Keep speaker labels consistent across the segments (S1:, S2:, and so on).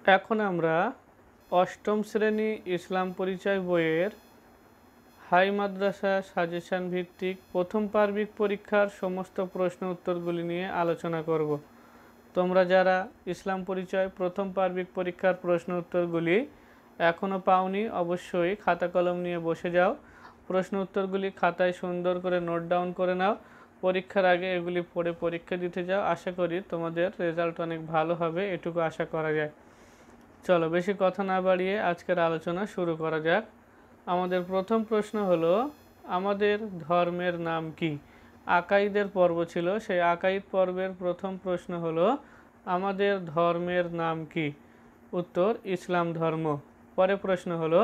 S1: এখন আমরা অষ্টম শ্রেণী ইসলাম পরিচয় বইয়ের হাই মাদ্রাসা সাজেশন ভিত্তিক প্রথম পার্বিক পরীক্ষার সমস্ত প্রশ্ন উত্তরগুলি নিয়ে আলোচনা করব। তোমরা যারা ইসলাম পরিচয় প্রথম পার্বিক পরীক্ষার প্রশ্ন উত্তরগুলি এখনও পাওনি, অবশ্যই খাতা কলম নিয়ে বসে যাও, প্রশ্ন উত্তরগুলি খাতায় সুন্দর করে নোট ডাউন করে নাও, পরীক্ষার আগে এগুলি পড়ে পরীক্ষা দিতে যাও। আশা করি তোমাদের রেজাল্ট অনেক ভালো হবে, এটুকু আশা করা যায়। চলো বেশি কথা না বাড়িয়ে আজকের আলোচনা শুরু করা যাক। আমাদের প্রথম প্রশ্ন হলো, আমাদের ধর্মের নাম কি? আকাইদের পর্ব ছিল, সেই আকাইদ পর্বের প্রথম প্রশ্ন হলো, আমাদের ধর্মের নাম কি? উত্তর ইসলাম ধর্ম। পরে প্রশ্ন হলো,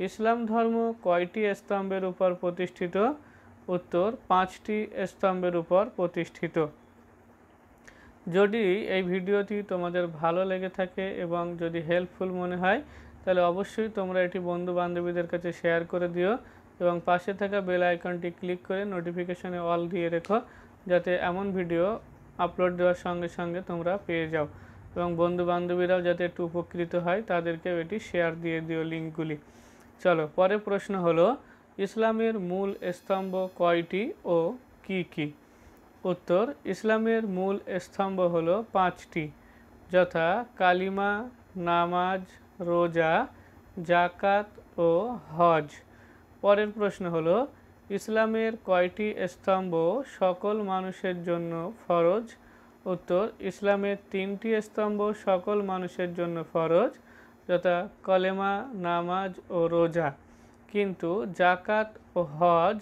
S1: ইসলাম ধর্ম কয়টি স্তম্ভের উপর প্রতিষ্ঠিত? উত্তর 5টি স্তম্ভের উপর প্রতিষ্ঠিত। যদি এই ভিডিওটি তোমাদের ভালো লেগে থাকে এবং যদি হেল্পফুল মনে হয় তাহলে অবশ্যই তোমরা এটি বন্ধু বান্ধবীদের কাছে শেয়ার করে দিও এবং পাশে থাকা বেল আইকনটি ক্লিক করে নোটিফিকেশনে অল দিয়ে রেখো, যাতে এমন ভিডিও আপলোড দেওয়ার সঙ্গে সঙ্গে তোমরা পেয়ে যাও এবং বন্ধু বান্ধবীরাও যাতে একটু উপকৃত হয় তাদেরকেও এটি শেয়ার দিয়ে দিও লিঙ্কগুলি। চলো পরের প্রশ্ন হলো, ইসলামের মূল স্তম্ভ কয়টি ও কি কি? উত্তর ইসলামের মূল স্তম্ভ হলো 5টি, যথা কালিমা, নামাজ, রোজা, জাকাত ও হজ। পরের প্রশ্ন হলো, ইসলামের কয়টি স্তম্ভ সকল মানুষের জন্য ফরজ? উত্তর ইসলামের 3টি স্তম্ভ সকল মানুষের জন্য ফরজ, যথা কলেমা, নামাজ ও রোজা, কিন্তু জাকাত ও হজ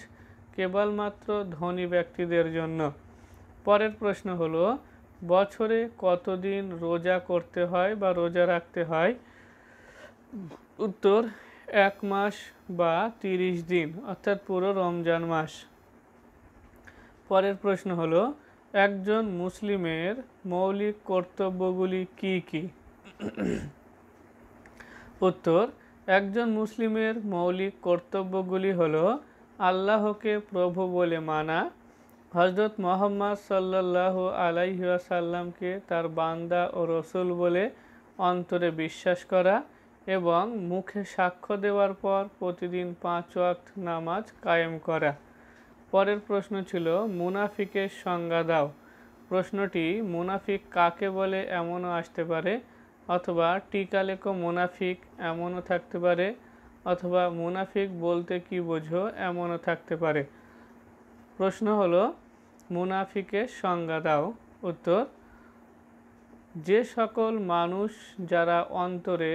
S1: কেবলমাত্র ধনী ব্যক্তিদের জন্য। পরের প্রশ্ন হলো, বছরে কতদিন রোজা করতে হয় বা রোজা রাখতে হয়? উত্তর 1 মাস বা 30 দিন, অর্থাৎ পুরো রমজান মাস। পরের প্রশ্ন হলো, একজন মুসলিমের মৌলিক কর্তব্যগুলি কি কি? উত্তর একজন মুসলিমের মৌলিক কর্তব্যগুলি হলো, আল্লাহকে প্রভু বলে মানা, হযরত মুহাম্মদ সাল্লাল্লাহু আলাইহি ওয়াসাল্লামকে তার বান্দা ও রসুল বলে অন্তরে বিশ্বাস করা এবং মুখে সাক্ষ্য দেওয়ার পর প্রতিদিন 5 ওয়াক্ত নামাজ কায়েম করা। পরের প্রশ্ন ছিল, মুনাফিকের সংজ্ঞা দাও। প্রশ্নটি মুনাফিক কাকে বলে এমনও আসতে পারে, অথবা টিকা লেখো মুনাফিক এমনও থাকতে পারে, অথবা মুনাফিক বলতে কি বোঝো এমনও থাকতে পারে। প্রশ্ন হলো, মুনাফিকের সংজ্ঞা দাও। উত্তর, যে সকল মানুষ যারা অন্তরে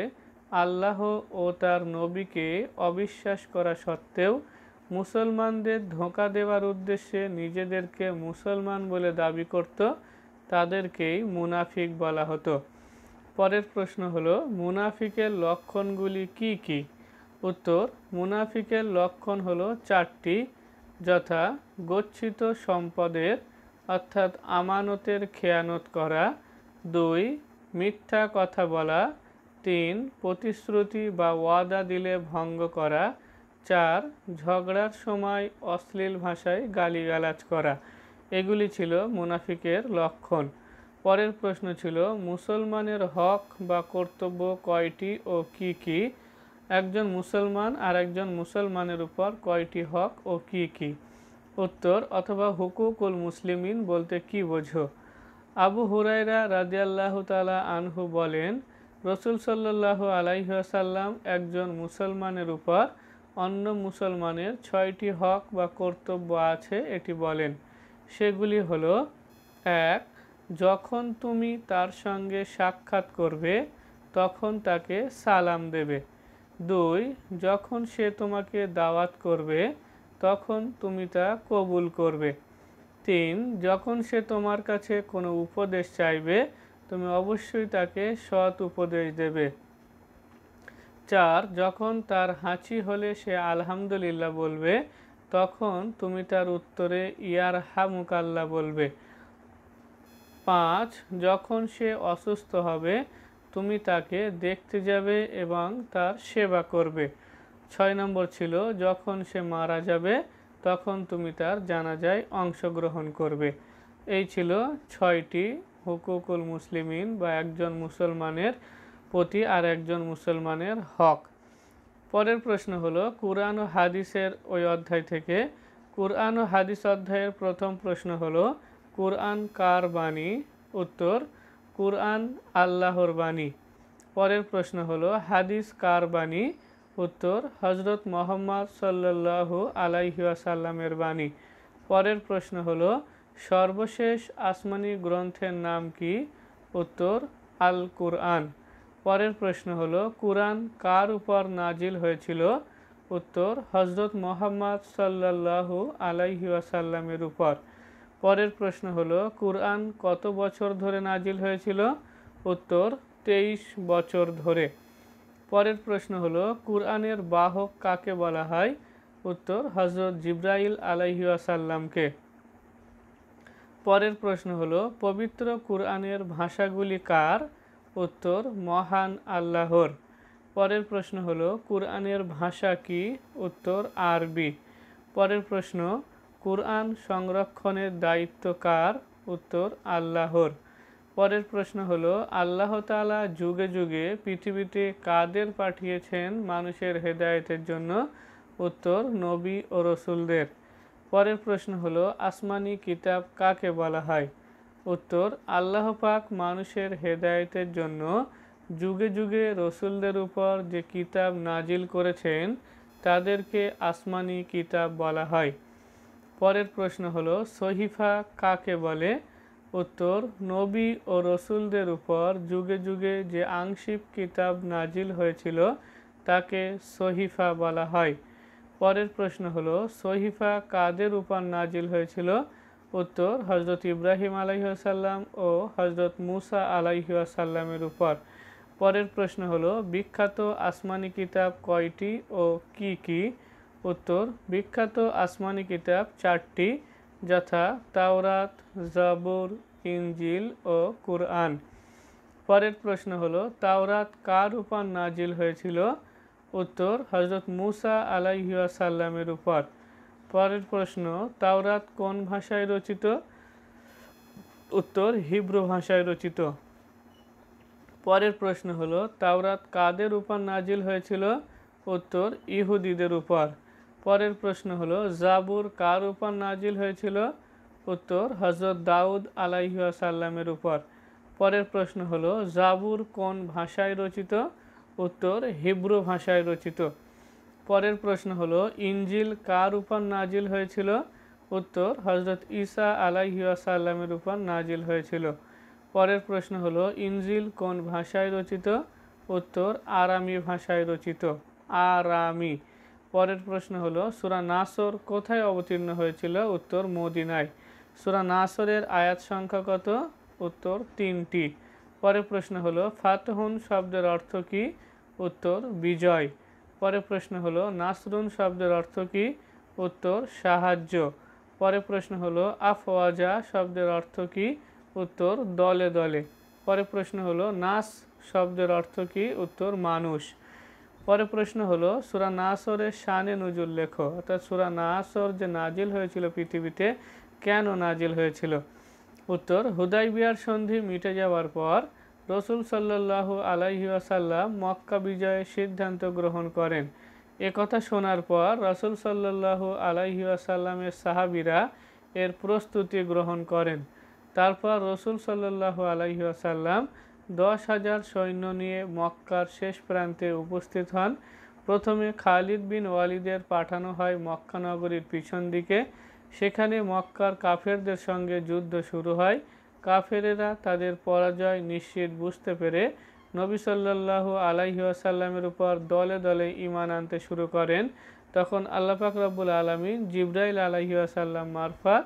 S1: আল্লাহ ও তার নবীকে অবিশ্বাস করা সত্ত্বেও মুসলমানদের ধোঁকা দেওয়ার উদ্দেশ্যে নিজেদেরকে মুসলমান বলে দাবি করত, তাদেরকেই মুনাফিক বলা হতো। পরের প্রশ্ন হলো, মুনাফিকের লক্ষণগুলি কি কি? উত্তর, মুনাফিকের লক্ষণ হলো 4টি, যথা গচ্ছিত সম্পদের অর্থাৎ আমানতের খেয়ানত করা, 2 মিথ্যা কথা বলা, 3 প্রতিশ্রুতি বা ওয়াদা দিলে ভঙ্গ করা, 4 ঝগড়ার সময় অশ্লীল ভাষায় গালিগালাজ করা। এগুলি ছিল মুনাফিকের লক্ষণ। পরের প্রশ্ন ছিল, মুসলমানের হক বা কর্তব্য কয়টি ও কি কি? একজন মুসলমান আর একজন মুসলমানের উপর কয়টি হক ও কি কি? উত্তর, অথবা হুকুকুল মুসলিমিন বলতে কি বোঝো? আবু হুরায়রা রাদিয়াল্লাহু তাআলা আনহু বলেন, রাসূল সাল্লাল্লাহু আলাইহি ওয়াসাল্লাম একজন মুসলমানের উপর অন্য মুসলমানের 6টি হক বা কর্তব্য আছে এটি বলেন। সেগুলি হলো, 1 যখন তুমি তার সঙ্গে সাক্ষাৎ করবে তখন তাকে সালাম দেবে, 2 যখন সে তোমাকে দাওয়াত করবে তখন তুমি তা কবুল করবে, 3 যখন সে তোমার কাছে কোনো উপদেশ চাইবে তুমি অবশ্যই তাকে সৎ উপদেশ দেবে, 4 যখন তার হাঁচি হলে সে আলহামদুলিল্লাহ বলবে তখন তুমি তার উত্তরে ইয়ারহামুকাল্লাহ বলবে, 5 যখন সে অসুস্থ হবে তুমি তাকে দেখতে যাবে এবং তার সেবা করবে, 6 নম্বর ছিল, যখন সে মারা যাবে তখন তুমি তার জানাজায় অংশগ্রহণ করবে। এই ছিল 6টি হুকুকুল মুসলিমিন বা একজন মুসলমানের প্রতি আর একজন মুসলমানের হক। পরের প্রশ্ন হলো কুরআন ও হাদিসের ওই অধ্যায় থেকে। কুরআন ও হাদিস অধ্যায়ের প্রথম প্রশ্ন হলো কুরআন কার বাণী? উত্তর, কুরআন আল্লাহর বাণী। পরের প্রশ্ন হলো হাদিস কার বাণী? উত্তর, হজরত মুহাম্মদ সাল্লাল্লাহু আলাইহি ওয়াসাল্লামের বাণী। পরের প্রশ্ন হলো সর্বশেষ আসমানি গ্রন্থের নাম কি? উত্তর, আল কুরআন। পরের প্রশ্ন হলো কুরআন কার উপর নাজিল হয়েছিল? উত্তর, হজরত মুহাম্মদ সাল্লাল্লাহু আলাইহি ওয়াসাল্লামের উপর। পরের প্রশ্ন হলো কুরআন কত বছর ধরে নাজিল হয়েছিল? উত্তর, 23 বছর ধরে। পরের প্রশ্ন হলো কুরআনের বাহক কাকে বলা হয়? উত্তর, হজরত জিবরাইল আলাইহি ওয়াসাল্লামকে। পরের প্রশ্ন হলো পবিত্র কুরআনের ভাষাগুলি কার? উত্তর, মহান আল্লাহর। পরের প্রশ্ন হলো কুরআনের ভাষা কি? উত্তর, আরবি। পরের প্রশ্ন কুরআন সংরক্ষণের দায়িত্ব কার? উত্তর, আল্লাহর। পরের প্রশ্ন হলো আল্লাহ তাআলা যুগে যুগে পৃথিবীতে কাদের পাঠিয়েছেন মানুষের হেদায়েতের জন্য? উত্তর, নবী ও রসুলদের। পরের প্রশ্ন হলো আসমানি কিতাব কাকে বলা হয়? উত্তর, আল্লাহ পাক মানুষের হেদায়েতের জন্য যুগে যুগে রসুলদের উপর যে কিতাব নাজিল করেছেন তাদেরকে আসমানি কিতাব বলা হয়। পরের প্রশ্ন হলো সহিফা কাকে বলে? উত্তর, নবী ও রসুলদের উপর যুগে যুগে যে আংশিক কিতাব নাজিল হয়েছিল তাকে সহিফা বলা হয়। পরের প্রশ্ন হলো সহিফা কাদের উপর নাজিল হয়েছিল? উত্তর, হজরত ইব্রাহিম আলাইহিসসালাম ও হজরত মুসা আলাইহিসসালামের উপর। পরের প্রশ্ন হলো বিখ্যাত আসমানি কিতাব কয়টি ও কি কি? উত্তর, বিখ্যাত আসমানি কিতাব 4টি, যথা তাওরাত, জাবুর, ইনজিল ও কুরআন। পরের প্রশ্ন হলো তাওরাত কার উপর নাজিল হয়েছিল? উত্তর, হজরত মুসা আলাইহিসসালামের উপর। পরের প্রশ্ন তাওরাত কোন ভাষায় রচিত? উত্তর, হিব্রু ভাষায় রচিত। পরের প্রশ্ন হলো তাওরাত কাদের উপর নাজিল হয়েছিল? উত্তর, ইহুদিদের উপর। পরের প্রশ্ন হলো জাবুর কার উপর নাজিল হয়েছিল? উত্তর, হজরত দাউদ আলাইহিসসালামের উপর। পরের প্রশ্ন হলো জাবুর কোন ভাষায় রচিত? উত্তর, হিব্রু ভাষায় রচিত। পরের প্রশ্ন হলো ইনজিল কার উপর নাজিল হয়েছিল? উত্তর, হজরত ঈসা আলাইহিসসালামের উপর নাজিল হয়েছিল। পরের প্রশ্ন হলো ইনজিল কোন ভাষায় রচিত? উত্তর, আরামি ভাষায় রচিত। আরামি। পরের প্রশ্ন হলো সূরা নাসর কোথায় অবতীর্ণ হয়েছিল? উত্তর, মদিনায়। সূরা নাসরের আয়াত সংখ্যা কত? উত্তর, 3টি। পরের প্রশ্ন হলো ফাতহুন শব্দের অর্থ কি? উত্তর, বিজয়। পরের প্রশ্ন হলো নাসরুন শব্দের অর্থ কি? উত্তর, সাহায্য। পরের প্রশ্ন হলো আফওয়াজা শব্দের অর্থ কি? উত্তর, দলে দলে। পরের প্রশ্ন হলো নাস শব্দের অর্থ কি? উত্তর, মানুষ। পরের প্রশ্ন হলো সূরা নাসরের শানে নুজুল লেখো, অর্থাৎ সূরা নাসর যে নাজিল হয়েছিল পৃথিবীতে কেন নাজিল হয়েছিল? উত্তর, হুদাইবিয়ার সন্ধি মিটে যাওয়ার পর রসুল সাল্লাল্লাহু আলাইহি ওয়াসাল্লাম মক্কা বিজয়ের সিদ্ধান্ত গ্রহণ করেন। কথা শোনার পর রসুল সাল্লাল্লাহু আলাইহি ওয়াসাল্লামের সাহাবীরা এর প্রস্তুতি গ্রহণ করেন। তারপর রসুল সাল্লাল্লাহু আলাইহি ওয়াসাল্লাম 10,000 সৈন্য নিয়ে মক্কার শেষ প্রান্তে উপস্থিত হন। প্রথমে খালিদ বিন ওয়ালিদের পাঠানো হয় মক্কা নগরীর পিছন দিকে। সেখানে মক্কার কাফেরদের সঙ্গে যুদ্ধ শুরু হয়। কাফেরেরা তাদের পরাজয় নিশ্চিত বুঝতে পেরে নবী সাল্লাল্লাহু আলাইহি ওয়াসাল্লামের উপর দলে দলে ঈমান আনতে শুরু করেন। তখন আল্লাহ পাক রব্বুল আলামিন জিবরাইল আলাইহি ওয়াসাল্লাম মারফত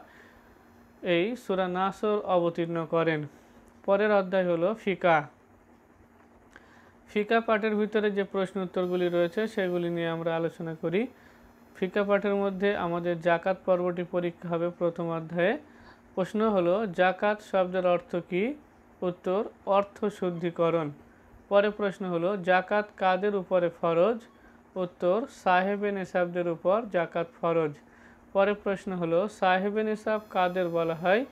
S1: এই সূরা নাসর অবতীর্ণ করেন। পরের অধ্যায় হলো ফিকাহ। ফিকাহ পাঠের ভিতরে যে প্রশ্ন উত্তরগুলি রয়েছে সেগুলি নিয়ে আমরা আলোচনা করি। ফিকাহ পাঠের মধ্যে আমাদের জাকাত পর্বটি পরীক্ষা হবে প্রথম অধ্যায়ে। প্রশ্ন হলো জাকাত শব্দের অর্থ কি? উত্তর, অর্থ শুদ্ধিকরণ। পরে প্রশ্ন হলো জাকাত কাদের উপরে ফরজ? উত্তর, সাহেবে নেসাবদের উপর জাকাত ফরজ। পরে প্রশ্ন হলো সাহেবে নেসাব কাদের বলা হয়?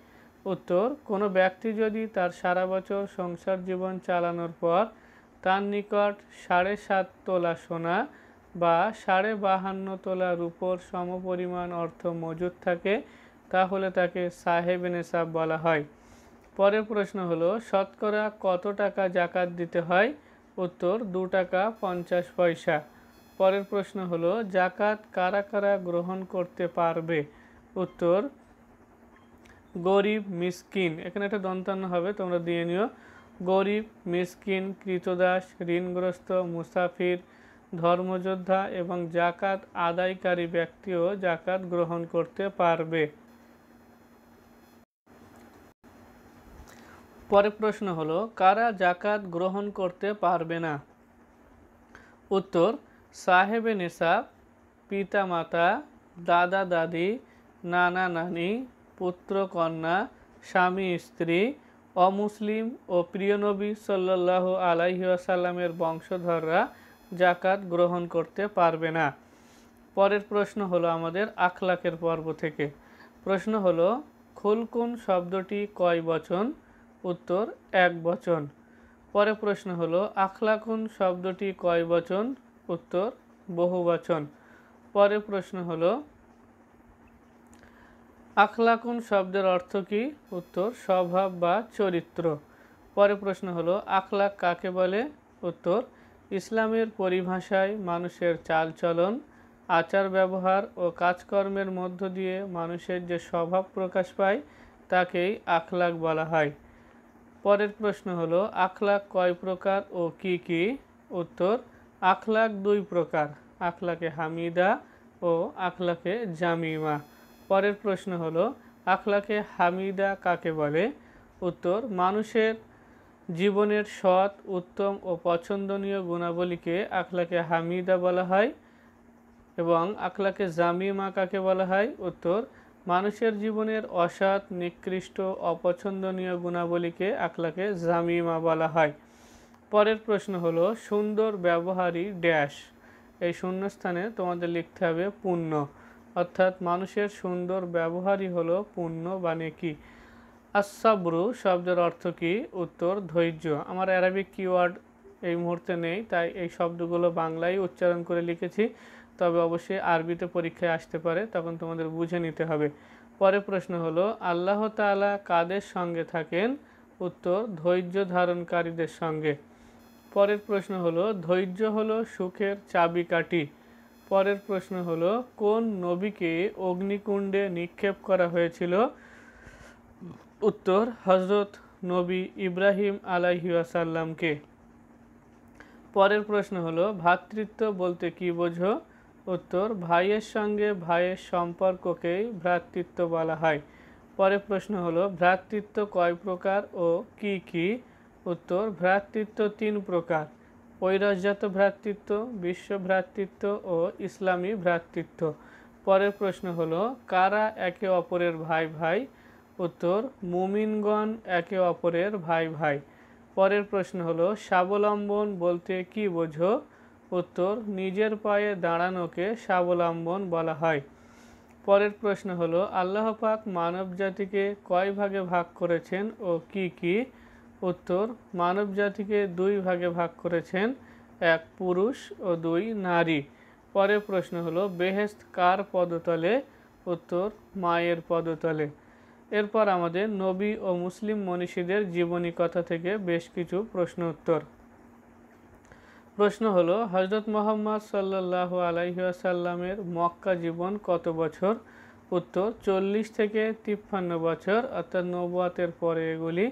S1: উত্তর, কোনো ব্যক্তি যদি তার সারা বছর সংসার জীবন চালানোর পর তার নিকট 7.5 তোলা সোনা বা 52.5 তোলা রূপোর সমপরিমাণ অর্থ মজুদ থাকে, তাহলে তাকে সাহেবে নেশাব বলা হয়। পরের প্রশ্ন হলো, শতকরা কত টাকা জাকাত দিতে হয়? উত্তর, 2 টাকা 50 পয়সা। পরের প্রশ্ন হলো, জাকাত কারা কারা গ্রহণ করতে পারবে? উত্তর, গরিব, মিসকিন, এখানে একটা দন্তান্ন হবে, তোমরা দিয়ে নিও। গরিব, মিসকিন, কৃতদাস, ঋণগ্রস্ত, মুসাফির, ধর্মযোদ্ধা এবং জাকাত আদায়কারী ব্যক্তিও জাকাত গ্রহণ করতে পারবে। পরের প্রশ্ন হলো, কারা জাকাত গ্রহণ করতে পারবে না? উত্তর, সাহেবে নেশাব, পিতা মাতা, দাদা দাদি, নানা নানি, পুত্র কন্যা, স্বামী স্ত্রী, অমুসলিম ও প্রিয় নবী সাল্লাল্লাহু আলাইহি ওয়াসাল্লামের বংশধররা জাকাত গ্রহণ করতে পারবে না। পরের প্রশ্ন হলো আমাদের আখলাকের পর্ব থেকে। প্রশ্ন হলো, খুলকুন শব্দটি কয় বচন? উত্তর, 1 বচন। পরের প্রশ্ন হলো, আখলাকুন শব্দটি কয় বচন? উত্তর, বহু বচন। পরের প্রশ্ন হলো, আখলাকুন শব্দের অর্থ কি? উত্তর, স্বভাব বা চরিত্র। পরের প্রশ্ন হলো, আখলাক কাকে বলে? উত্তর, ইসলামের পরিভাষায় মানুষের চালচলন, আচার ব্যবহার ও কাজকর্মের মধ্য দিয়ে মানুষের যে স্বভাব প্রকাশ পায় তাকেই আখলাক বলা হয়। পরের প্রশ্ন হলো, আখলাক কয় প্রকার ও কি কি? উত্তর, আখলাক 2 প্রকার, আখলাকে হামিদা ও আখলাকে জামিমা। পরের প্রশ্ন হলো, আখলাকে হামিদা কাকে বলে? উত্তর, মানুষের জীবনের সৎ, উত্তম ও পছন্দনীয় গুণাবলীকে আখলাকে হামিদা বলা হয়। এবং আখলাকে জামিমা কাকে বলা হয়? উত্তর, মানুষের জীবনের অসৎ, নিকৃষ্ট, অপছন্দনীয় গুণাবলীকে আখলাকে জামিমা বলা হয়। পরের প্রশ্ন হলো, সুন্দর ব্যবহারই ড্যাশ। এই শূন্যস্থানে তোমাদের লিখতে হবে পুণ্য, অর্থাৎ মানুষের সুন্দর ব্যবহারই হলো পুণ্য বা নেকি। আস-সাবরু শব্দের অর্থ কি? উত্তর, ধৈর্য। আমার অ্যারাবিক কিওয়ার্ড এই মুহূর্তে নেই, তাই এই শব্দগুলো বাংলায় উচ্চারণ করে লিখেছি, তবে অবশ্যই আরবিতে পরীক্ষায় আসতে পারে, তখন তোমাদের বুঝে নিতে হবে। পরের প্রশ্ন হলো, আল্লাহ তাআলা কাদের সঙ্গে থাকেন? উত্তর, ধৈর্য ধারণকারীদের সঙ্গে। পরের প্রশ্ন হলো, ধৈর্য হলো সুখের চাবিকাঠি। পরের প্রশ্ন হলো, কোন নবীকে অগ্নিকুণ্ডে নিক্ষেপ করা হয়েছিল? উত্তর, হযরত নবী ইব্রাহিম আলাইহিস সালামকে। পরের প্রশ্ন হলো, ভ্রাতৃত্ব বলতে কি বোঝো? উত্তর, ভাইয়ের সঙ্গে ভাইয়ের সম্পর্ককেই ভ্রাতৃত্ব বলা হয়। পরের প্রশ্ন হলো, ভ্রাতৃত্ব কয় প্রকার ও কি কি? উত্তর, ভ্রাতৃত্ব 3 প্রকার, ঐরসজাত ভ্রাতৃত্ব, বিশ্ব ভ্রাতৃত্ব ও ইসলামী ভ্রাতৃত্ব। পরের প্রশ্ন হলো, কারা একে অপরের ভাই ভাই? উত্তর, মুমিনগণ একে অপরের ভাই ভাই। পরের প্রশ্ন হলো, স্বাবলম্বন বলতে কি বোঝো? উত্তর, নিজের পায়ে দাঁড়ানোকে স্বাবলম্বন বলা হয়। পরের প্রশ্ন হলো, আল্লাহ পাক মানব জাতিকে কয় ভাগে ভাগ করেছেন ও কি কি? উত্তর, মানব জাতিকে 2 ভাগে ভাগ করেছেন, 1 পুরুষ ও 2 নারী। পরের প্রশ্ন হলো, বেহেশত কার পদতলে? উত্তর, মায়ের পদতলে। এরপর আমাদের নবী ও মুসলিম মনীষীদের জীবনী কথা থেকে বেশ কিছু প্রশ্ন উত্তর। প্রশ্ন হলো, হযরত মুহাম্মদ সাল্লাল্লাহু আলাইহি ওয়াসাল্লামের মক্কা জীবন কত বছর? উত্তর, 40 থেকে 53 বছর, অর্থাৎ নবুয়াতের পরে এগুলি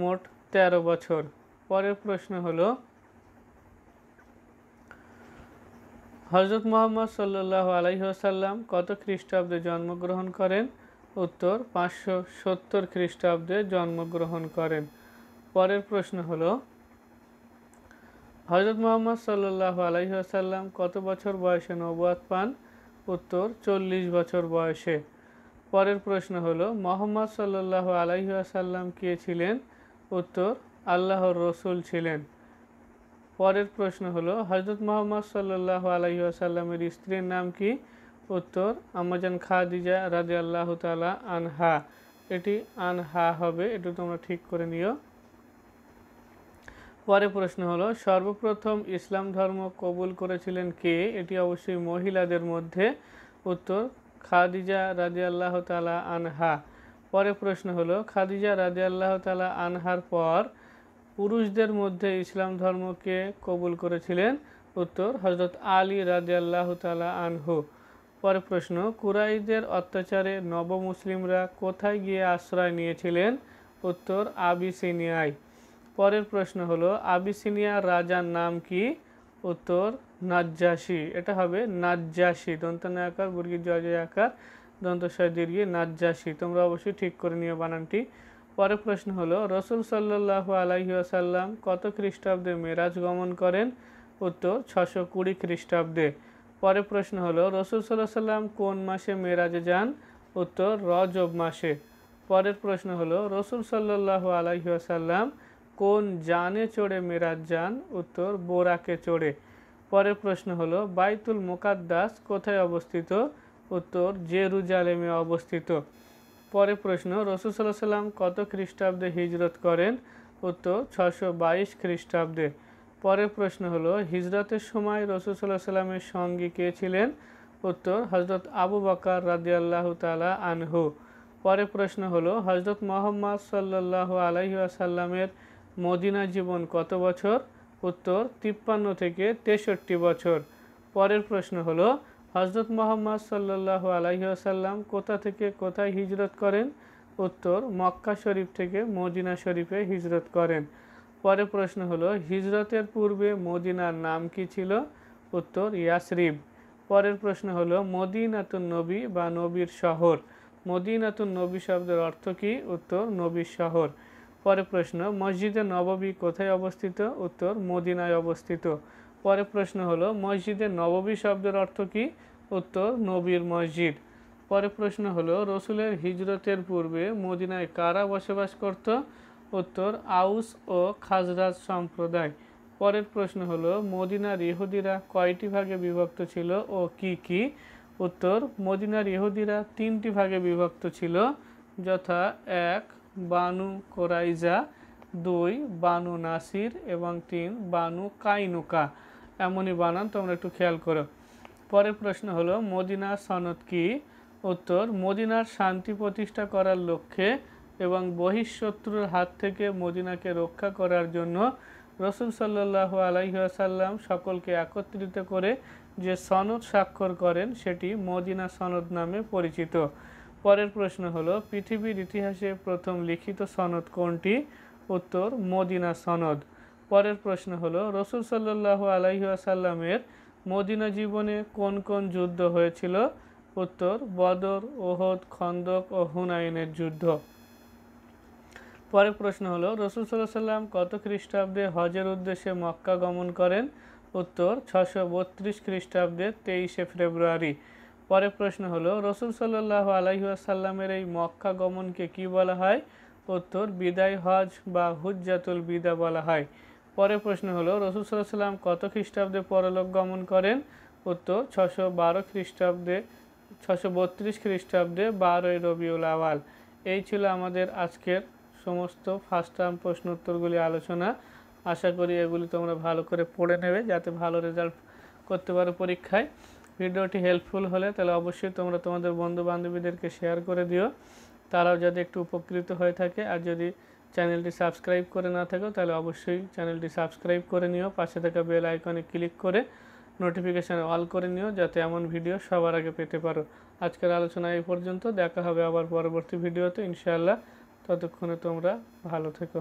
S1: মোট 13 বছর। পরের প্রশ্ন হলো, হযরত মুহাম্মদ সাল্লাল্লাহু আলাইহি ওয়াসাল্লাম কত খ্রিস্টাব্দে জন্মগ্রহণ করেন? উত্তর, 570 খ্রিস্টাব্দে জন্মগ্রহণ করেন। পরের প্রশ্ন হলো, হযরত মুহাম্মদ সাল্লাল্লাহু আলাইহি ওয়াসাল্লাম কত বছর বয়সে নবুয়ত পান? উত্তর, 40 বছর বয়সে। পরের প্রশ্ন হলো, মুহাম্মদ সাল্লাল্লাহু আলাইহি ওয়াসাল্লাম কে ছিলেন? উত্তর, আল্লাহর রাসূল ছিলেন। পরের প্রশ্ন হলো, হযরত মুহাম্মদ সাল্লাল্লাহু আলাইহি ওয়াসাল্লামের স্ত্রীর নাম কি? উত্তর, আম্মাজান খাদিজা রাদিয়াল্লাহু তাআলা আনহা। এটি আনহা হবে, এটা তোমরা ঠিক করে নিও। পরে প্রশ্ন হলো সর্বপ্রথম ইসলাম ধর্ম কবুল করেছিলেন কে? এটি অবশ্যই মহিলাদের মধ্যে। উত্তর খাদিজা রাদিয়াল্লাহু তাআলা আনহা। পরে প্রশ্ন হলো খাদিজা রাদিয়াল্লাহু তাআলা আনহার পর পুরুষদের মধ্যে ইসলাম ধর্মকে কবুল করেছিলেন? উত্তর হযরত আলী রাদিয়াল্লাহু তাআলা আনহু। পরে প্রশ্ন কুরাইশদের অত্যাচারে নবমুসলিমরা কোথায় গিয়ে আশ্রয় নিয়েছিলেন? উত্তর আবিসিনিয়ায়। পরের প্রশ্ন হলো আবিসিনিয়ার রাজার নাম কি? উত্তর নাজ্জাশী। এটা হবে নাজ্জাশী, দন্তন্য আকার বর্গীয় জয় আকার দন্তস্বয় দীর্ঘ নাজ্জাশী। তোমরা অবশ্যই ঠিক করে নিও বানানটি। পরের প্রশ্ন হলো রসুল সাল্লাল্লাহু আলাইহি ওয়াসাল্লাম কত খ্রিস্টাব্দে মেরাজ গমন করেন? উত্তর 620 খ্রিস্টাব্দে। পরের প্রশ্ন হলো রসুল সাল্লাল্লাহু সাল্লাম কোন মাসে মেরাজে যান? উত্তর রজব মাসে। পরের প্রশ্ন হলো রসুল সাল্লাল্লাহু আলাইহি ওয়াসাল্লাম কোন যানে চড়ে মেরাজ যান? উত্তর বোরাকে চড়ে। পরের প্রশ্ন হলো বাইতুল মুকাদ্দাস কোথায় অবস্থিত? উত্তর জেরুজালেমে অবস্থিত। পরের প্রশ্ন রসুল সাল্লাল্লাহু সাল্লাম কত খ্রিস্টাব্দে হিজরত করেন? উত্তর 622 খ্রিস্টাব্দে। পরের প্রশ্ন হলো হিজরতের সময় রসুল সাল্লাল্লাহু সাল্লামের সঙ্গী কে ছিলেন? উত্তর হযরত আবু বকর রাদিয়াল্লাহু তাআলা আনহু। পরের প্রশ্ন হলো হযরত মুহাম্মদ সাল্লাল্লাহু আলাইহি ওয়াসাল্লামের মদিনা জীবন কত বছর? উত্তর 53 থেকে 63 বছর। পরের প্রশ্ন হলো হযরত মুহাম্মদ সাল্লাল্লাহু আলাইহি ওয়াসাল্লাম কোথা থেকে কোথায় হিজরত করেন? উত্তর মক্কা শরীফ থেকে মদিনা শরীফে হিজরত করেন। পরের প্রশ্ন হলো হিজরতের পূর্বে মদিনার নাম কি ছিল? উত্তর ইয়াসরিব। পরের প্রশ্ন হলো মদিনাতুন নবী বা নবীর শহর। মদিনাতুন নবী শব্দের অর্থ কি? উত্তর নবীর শহর। পরের প্রশ্ন মসজিদে নববী কোথায় অবস্থিত? উত্তর মদিনায় অবস্থিত। পরের প্রশ্ন হলো মসজিদে নববী শব্দের অর্থ কি? উত্তর নবীর মসজিদ। পরের প্রশ্ন হলো রসুলের হিজরতের পূর্বে মদিনায় কারা বসবাস করত? উত্তর আউস ও খাজরাজ সম্প্রদায়। পরের প্রশ্ন হলো মদিনার ইহুদিরা কয়টি ভাগে বিভক্ত ছিল ও কি কি? উত্তর মদিনার ইহুদিরা 3টি ভাগে বিভক্ত ছিল, যথা 1 বানু কোরাইজা, 2 বানু নাসির এবং 3 বানু কাইনুকা। এমনই বানান, তোমরা একটু খেয়াল করো। পরের প্রশ্ন হলো মদিনার সনদ কি? উত্তর মদিনার শান্তি প্রতিষ্ঠা করার লক্ষ্যে এবং বহিঃশত্রুর হাত থেকে মদিনাকে রক্ষা করার জন্য রসুল সাল্লাল্লাহু আলাইহি ওয়াসাল্লাম সকলকে একত্রিত করে যে সনদ স্বাক্ষর করেন সেটি মদিনা সনদ নামে পরিচিত। পরের প্রশ্ন হলো পৃথিবীর ইতিহাসে প্রথম লিখিত সনদ কোনটি? উত্তর মদিনা সনদ। পরের প্রশ্ন হলো রসুল সাল্লাল্লাহু আলাইহি ওয়াসাল্লামের মদিনা জীবনে কোন কোন যুদ্ধ হয়েছিল? উত্তর বদর, ওহদ, খন্দক ও হুনাইনের যুদ্ধ। পরের প্রশ্ন হলো রসুল সাল্লাল্লাহু সাল্লাম কত খ্রিস্টাব্দে হজের উদ্দেশ্যে মক্কা গমন করেন? উত্তর 632 খ্রিস্টাব্দে 23শে ফেব্রুয়ারি। পরের প্রশ্ন হলো রসুল সাল্লাল্লাহু আলাইহি ওয়াসাল্লামের এই মক্কা গমনকে কি বলা হয়? উত্তর বিদায় হজ বা হুজ্জাতুল বিদা বলা হয়। পরের প্রশ্ন হলো রসুল সাল্লাল্লাহু সাল্লাম কত খ্রিস্টাব্দে পরলোক গমন করেন? উত্তর 612 খ্রিস্টাব্দে 632 খ্রিস্টাব্দে 12ই রবিউল আওয়াল। এই ছিল আমাদের আজকের সমস্ত ফার্স্ট টার্ম প্রশ্ন উত্তরগুলি আলোচনা। আশা করি এগুলি তোমরা ভালো করে পড়ে নেবে যাতে ভালো রেজাল্ট করতে পারো পরীক্ষায়। ভিডিওটি হেল্পফুল হলে তাহলে অবশ্যই তোমরা তোমাদের বন্ধু বান্ধবীদেরকে শেয়ার করে দিও, তারাও যাতে একটু উপকৃত হয়ে থাকে। আর যদি চ্যানেলটি সাবস্ক্রাইব করে না থাকো তাহলে অবশ্যই চ্যানেলটি সাবস্ক্রাইব করে নিও, পাশে থাকা বেল আইকনে ক্লিক করে নোটিফিকেশান অল করে নিও যাতে এমন ভিডিও সবার আগে পেতে পারো। আজকের আলোচনা এই পর্যন্ত, দেখা হবে আবার পরবর্তী ভিডিওতে ইনশাআল্লাহ। ততক্ষণে তোমরা ভালো থেকো।